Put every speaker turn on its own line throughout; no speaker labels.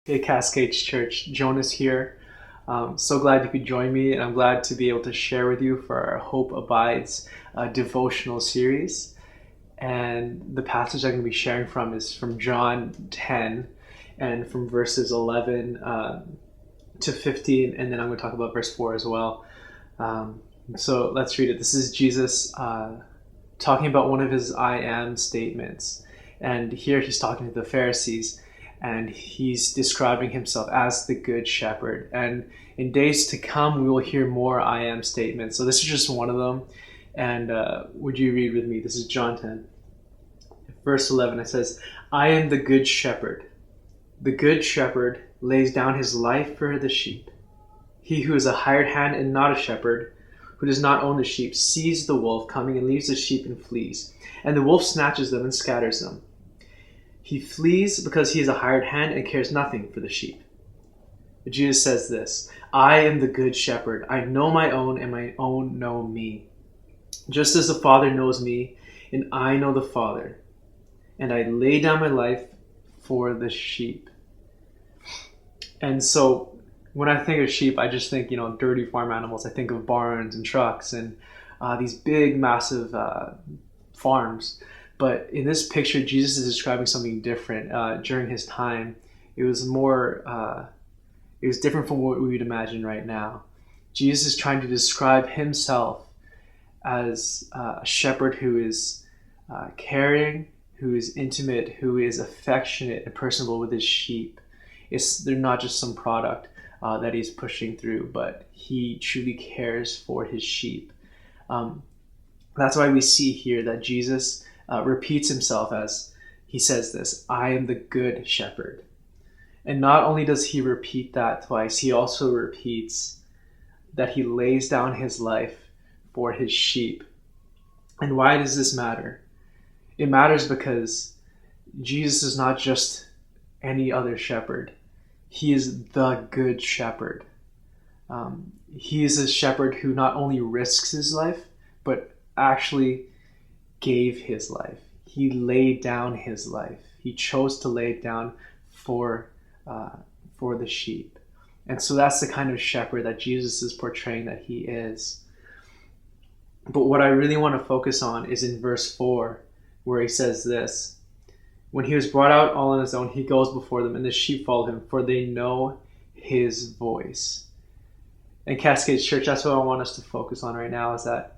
Hey Cascades Church, Jonas here. So glad you could join me, and I'm glad to be able to share with you for our Hope Abides devotional series. And the passage I'm going to be sharing from is from John 10 and from verses 11 to 15, and then I'm going to talk about verse 4 as well. So let's read it. This is Jesus talking about one of his I am statements. And here he's talking to the Pharisees, and he's describing himself as the good shepherd. And in days to come, we will hear more I am statements. So this is just one of them. And would you read with me? This is John 10. Verse 11, it says, I am the good shepherd. The good shepherd lays down his life for the sheep. He who is a hired hand and not a shepherd, who does not own the sheep, sees the wolf coming and leaves the sheep and flees. And the wolf snatches them and scatters them. He flees because he is a hired hand and cares nothing for the sheep. But Jesus says this, I am the good shepherd. I know my own, and my own know me. Just as the Father knows me, and I know the Father. And I lay down my life for the sheep. And so when I think of sheep, I just think, dirty farm animals. I think of barns and trucks and these big, massive farms. But in this picture, Jesus is describing something different. During his time, it was different from what we would imagine right now. Jesus is trying to describe himself as a shepherd who is caring, who is intimate, who is affectionate and personable with his sheep. They're not just some product that he's pushing through, but he truly cares for his sheep. That's why we see here that Jesus repeats himself as he says this, I am the good shepherd. And not only does he repeat that twice, he also repeats that he lays down his life for his sheep. And why does this matter? It matters because Jesus is not just any other shepherd. He is the good shepherd. He is a shepherd who not only risks his life, but actually gave his life. He laid down his life. He chose to lay it down for the sheep. And so that's the kind of shepherd that Jesus is portraying that he is. But what I really want to focus on is in verse 4, where he says this, when he was brought out all on his own, he goes before them, and the sheep follow him, for they know his voice. And Cascades Church, that's what I want us to focus on right now, is that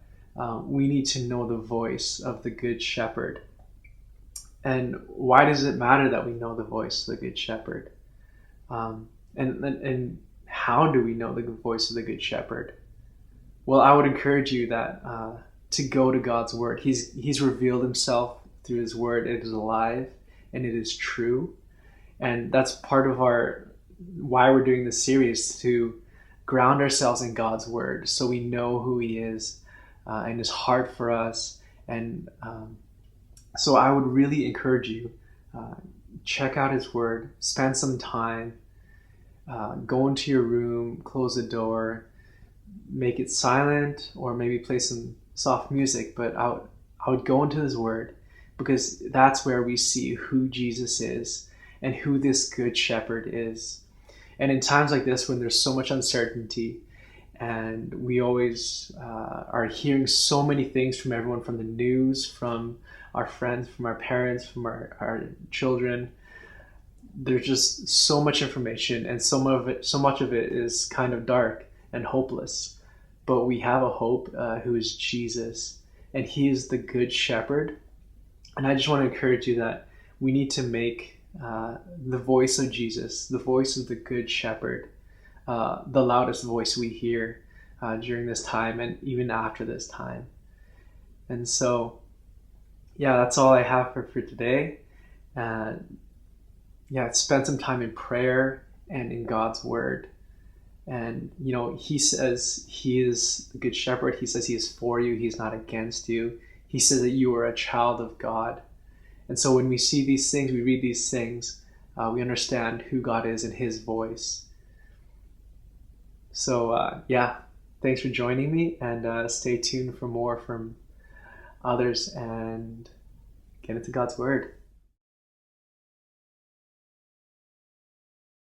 we need to know the voice of the good shepherd. And why does it matter that we know the voice of the good shepherd? And how do we know the voice of the good shepherd? Well, I would encourage you that to go to God's word. He's revealed himself through his word. It is alive and it is true. And that's part of why we're doing this series, to ground ourselves in God's word so we know who he is and his heart for us. And so I would really encourage you, check out his word, spend some time, go into your room, close the door, make it silent, or maybe play some soft music. But I would go into his word, because that's where we see who Jesus is and who this good shepherd is. And in times like this, when there's so much uncertainty, and we always are hearing so many things from everyone, from the news, from our friends, from our parents, from our children, there's just so much information, and so much of it is kind of dark and hopeless. But we have a hope who is Jesus, and he is the good shepherd. And I just want to encourage you that we need to make the voice of Jesus, the voice of the good shepherd, the loudest voice we hear during this time and even after this time. And so, yeah, that's all I have for today. Spend some time in prayer and in God's word. And, he says he is the good shepherd. He says he is for you. He's not against you. He says that you are a child of God. And so when we see these things, we read these things, we understand who God is and his voice. So, thanks for joining me, and stay tuned for more from others, and get into God's word.